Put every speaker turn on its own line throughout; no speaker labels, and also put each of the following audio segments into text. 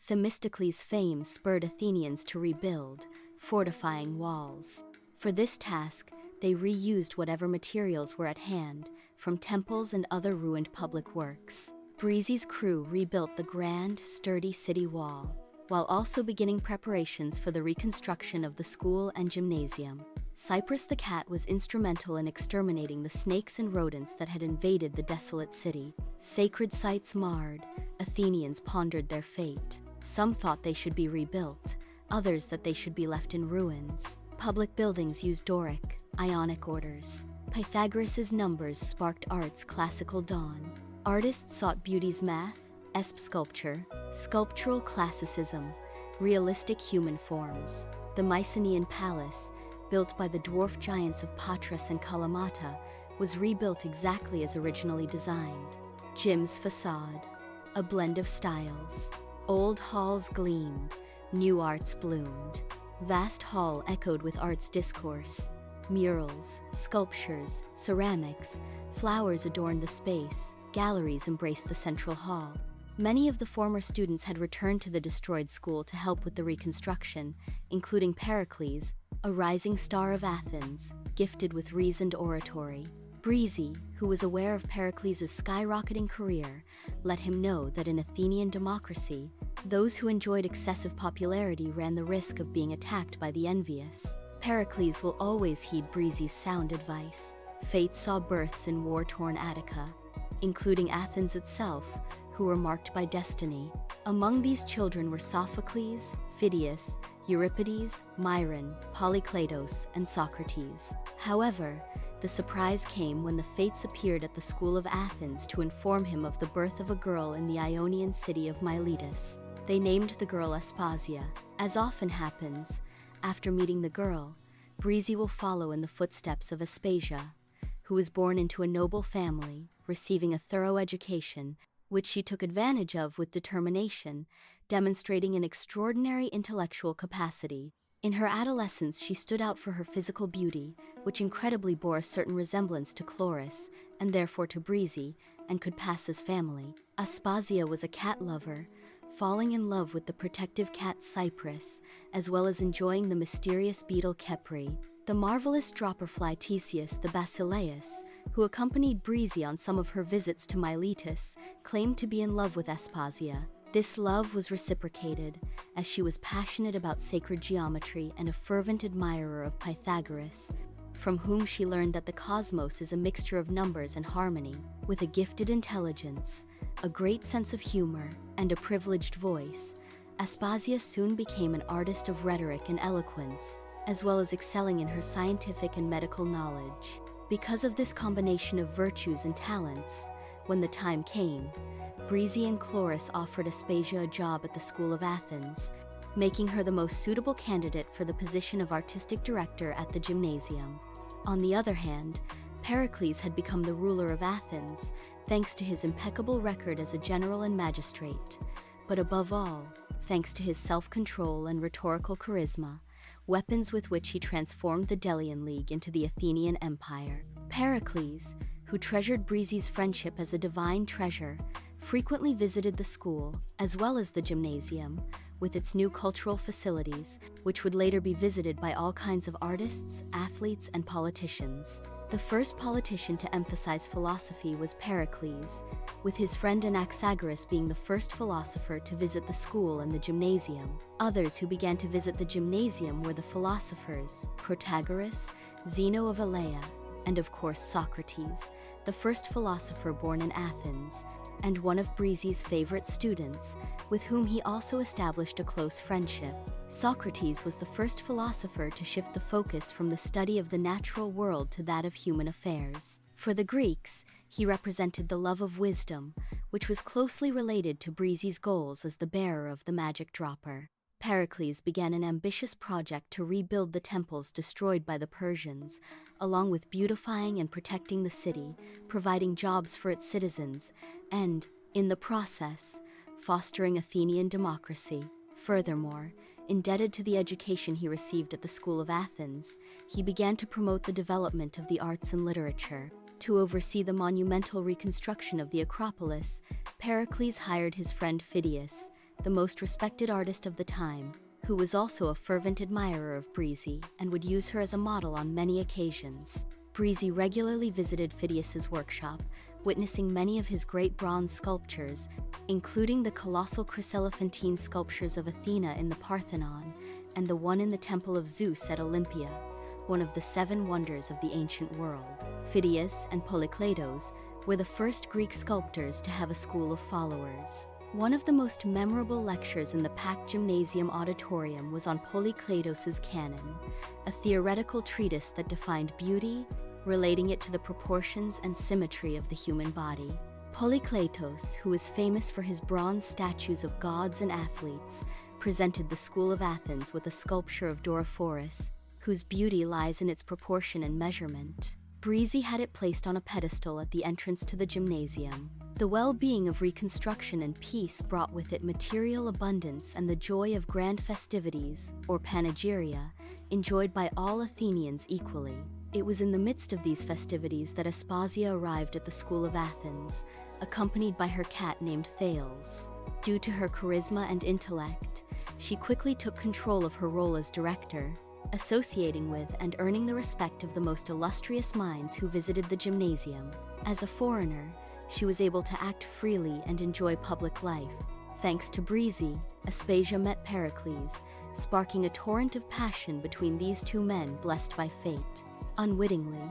Themistocles' fame spurred Athenians to rebuild, fortifying walls. For this task, they reused whatever materials were at hand, from temples and other ruined public works. Breezy's crew rebuilt the grand, sturdy city wall, while also beginning preparations for the reconstruction of the school and gymnasium. Cyprus the cat was instrumental in exterminating the snakes and rodents that had invaded the desolate city. Sacred sites marred, Athenians pondered their fate. Some thought they should be rebuilt, others that they should be left in ruins. Public buildings used Doric, Ionic orders. Pythagoras' numbers sparked art's classical dawn. Artists sought beauty's math, sculpture, sculptural classicism, realistic human forms. The Mycenaean palace, built by the dwarf giants of Patras and Kalamata, was rebuilt exactly as originally designed. Gym's facade, a blend of styles. Old halls gleamed, new arts bloomed. Vast hall echoed with art's discourse. Murals, sculptures, ceramics, flowers adorned the space. Galleries embraced the central hall. Many of the former students had returned to the destroyed school to help with the reconstruction, including Pericles, a rising star of Athens, gifted with reasoned oratory. Breezy, who was aware of Pericles' skyrocketing career, let him know that in Athenian democracy, those who enjoyed excessive popularity ran the risk of being attacked by the envious. Pericles will always heed Breezy's sound advice. Fate saw births in war-torn Attica, including Athens itself, who were marked by destiny. Among these children were Sophocles, Phidias, Euripides, Myron, Polykleitos, and Socrates. However, the surprise came when the Fates appeared at the school of Athens to inform him of the birth of a girl in the Ionian city of Miletus. They named the girl Aspasia. As often happens, after meeting the girl, Breezy will follow in the footsteps of Aspasia, who was born into a noble family, receiving a thorough education, which she took advantage of with determination, demonstrating an extraordinary intellectual capacity. In her adolescence, she stood out for her physical beauty, which incredibly bore a certain resemblance to Chloris, and therefore to Breezy, and could pass as family. Aspasia was a cat lover, falling in love with the protective cat Cyprus, as well as enjoying the mysterious beetle Kepri. The marvelous dropperfly Theseus the Basileus, who accompanied Breezy on some of her visits to Miletus, claimed to be in love with Aspasia. This love was reciprocated, as she was passionate about sacred geometry and a fervent admirer of Pythagoras, from whom she learned that the cosmos is a mixture of numbers and harmony. With a gifted intelligence, a great sense of humor, and a privileged voice, Aspasia soon became an artist of rhetoric and eloquence, as well as excelling in her scientific and medical knowledge. Because of this combination of virtues and talents, when the time came, Breezy and Chloris offered Aspasia a job at the School of Athens, making her the most suitable candidate for the position of artistic director at the gymnasium. On the other hand, Pericles had become the ruler of Athens, thanks to his impeccable record as a general and magistrate, but above all, thanks to his self-control and rhetorical charisma, weapons with which he transformed the Delian League into the Athenian Empire. Pericles, who treasured Breezy's friendship as a divine treasure, frequently visited the school, as well as the gymnasium, with its new cultural facilities, which would later be visited by all kinds of artists, athletes, and politicians. The first politician to emphasize philosophy was Pericles, with his friend Anaxagoras being the first philosopher to visit the school and the gymnasium. Others who began to visit the gymnasium were the philosophers Protagoras, Zeno of Elea, and of course Socrates, the first philosopher born in Athens, and one of Breezy's favorite students, with whom he also established a close friendship. Socrates was the first philosopher to shift the focus from the study of the natural world to that of human affairs. For the Greeks, he represented the love of wisdom, which was closely related to Breezy's goals as the bearer of the magic dropper. Pericles began an ambitious project to rebuild the temples destroyed by the Persians, along with beautifying and protecting the city, providing jobs for its citizens, and, in the process, fostering Athenian democracy. Furthermore, indebted to the education he received at the School of Athens, he began to promote the development of the arts and literature. To oversee the monumental reconstruction of the Acropolis, Pericles hired his friend Phidias, the most respected artist of the time, who was also a fervent admirer of Breezy and would use her as a model on many occasions. Breezy regularly visited Phidias's workshop, witnessing many of his great bronze sculptures, including the colossal chryselephantine sculptures of Athena in the Parthenon and the one in the Temple of Zeus at Olympia, one of the 7 wonders of the ancient world. Phidias and Polykleitos were the first Greek sculptors to have a school of followers. One of the most memorable lectures in the packed gymnasium auditorium was on Polykleitos's Canon, a theoretical treatise that defined beauty, relating it to the proportions and symmetry of the human body. Polykleitos, who is famous for his bronze statues of gods and athletes, presented the school of Athens with a sculpture of Dorophorus, whose beauty lies in its proportion and measurement. Breezy had it placed on a pedestal at the entrance to the gymnasium. The well-being of reconstruction and peace brought with it material abundance and the joy of grand festivities, or panegyria, enjoyed by all Athenians equally. It was in the midst of these festivities that Aspasia arrived at the school of Athens, accompanied by her cat named Thales. Due to her charisma and intellect, she quickly took control of her role as director, associating with and earning the respect of the most illustrious minds who visited the gymnasium. As a foreigner, she was able to act freely and enjoy public life. Thanks to Breezy, Aspasia met Pericles, sparking a torrent of passion between these two men blessed by fate. Unwittingly,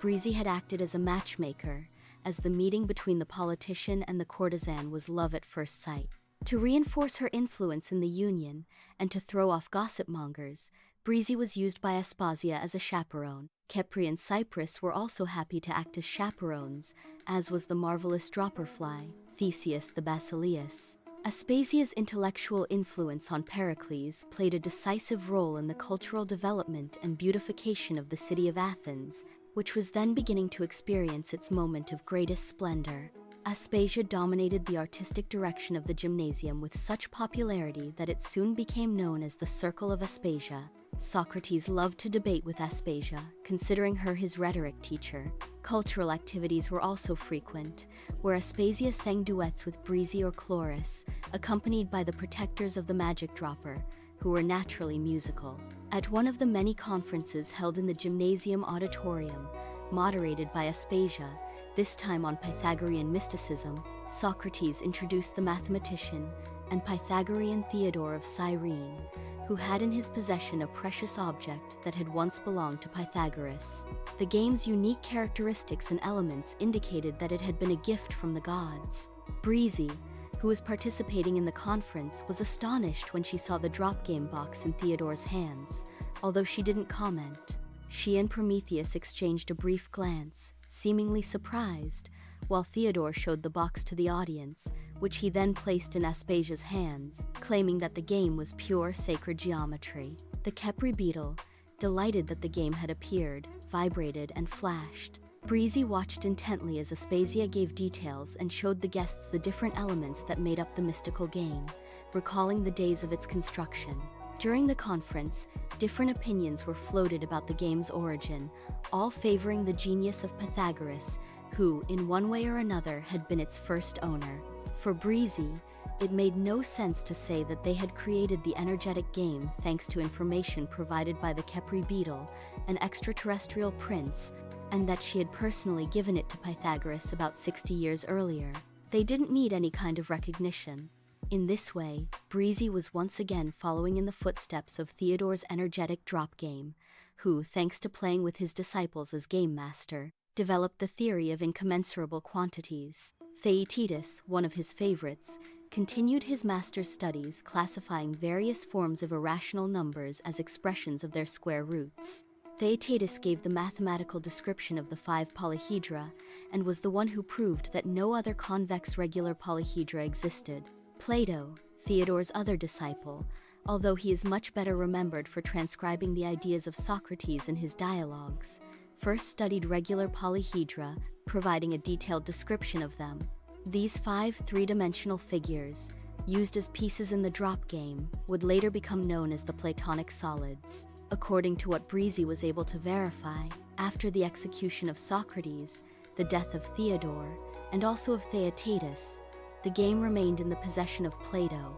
Breezy had acted as a matchmaker, as the meeting between the politician and the courtesan was love at first sight. To reinforce her influence in the union and to throw off gossip mongers, Breezy was used by Aspasia as a chaperone. Khepri and Cyprus were also happy to act as chaperones, as was the marvelous dropperfly, Theseus the basileus. Aspasia's intellectual influence on Pericles played a decisive role in the cultural development and beautification of the city of Athens, which was then beginning to experience its moment of greatest splendor. Aspasia dominated the artistic direction of the gymnasium with such popularity that it soon became known as the Circle of Aspasia. Socrates loved to debate with Aspasia, considering her his rhetoric teacher. Cultural activities were also frequent, where Aspasia sang duets with Breezy or Chloris, accompanied by the protectors of the magic dropper, who were naturally musical. At one of the many conferences held in the gymnasium auditorium, moderated by Aspasia, this time on Pythagorean mysticism, Socrates introduced the mathematician and Pythagorean Theodore of Cyrene, who had in his possession a precious object that had once belonged to Pythagoras. The game's unique characteristics and elements indicated that it had been a gift from the gods. Breezy, who was participating in the conference, was astonished when she saw the drop game box in Theodore's hands, although she didn't comment. She and Prometheus exchanged a brief glance, seemingly surprised, while Theodore showed the box to the audience, which he then placed in Aspasia's hands, claiming that the game was pure sacred geometry. The Khepri beetle, delighted that the game had appeared, vibrated and flashed. Breezy watched intently as Aspasia gave details and showed the guests the different elements that made up the mystical game, recalling the days of its construction. During the conference, different opinions were floated about the game's origin, all favoring the genius of Pythagoras, who, in one way or another, had been its first owner. For Breezy, it made no sense to say that they had created the energetic game thanks to information provided by the Khepri beetle, an extraterrestrial prince, and that she had personally given it to Pythagoras about 60 years earlier. They didn't need any kind of recognition. In this way, Breezy was once again following in the footsteps of Theodore's energetic drop game, who, thanks to playing with his disciples as game master, developed the theory of incommensurable quantities. Theaetetus, one of his favorites, continued his master's studies classifying various forms of irrational numbers as expressions of their square roots. Theaetetus gave the mathematical description of the 5 polyhedra and was the one who proved that no other convex regular polyhedra existed. Plato, Theodore's other disciple, although he is much better remembered for transcribing the ideas of Socrates in his dialogues, first studied regular polyhedra, providing a detailed description of them. These 5 three-dimensional figures, used as pieces in the drop game, would later become known as the Platonic solids. According to what Breezy was able to verify, after the execution of Socrates, the death of Theodore, and also of Theaetetus, the game remained in the possession of Plato,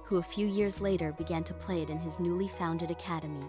who a few years later began to play it in his newly founded academy.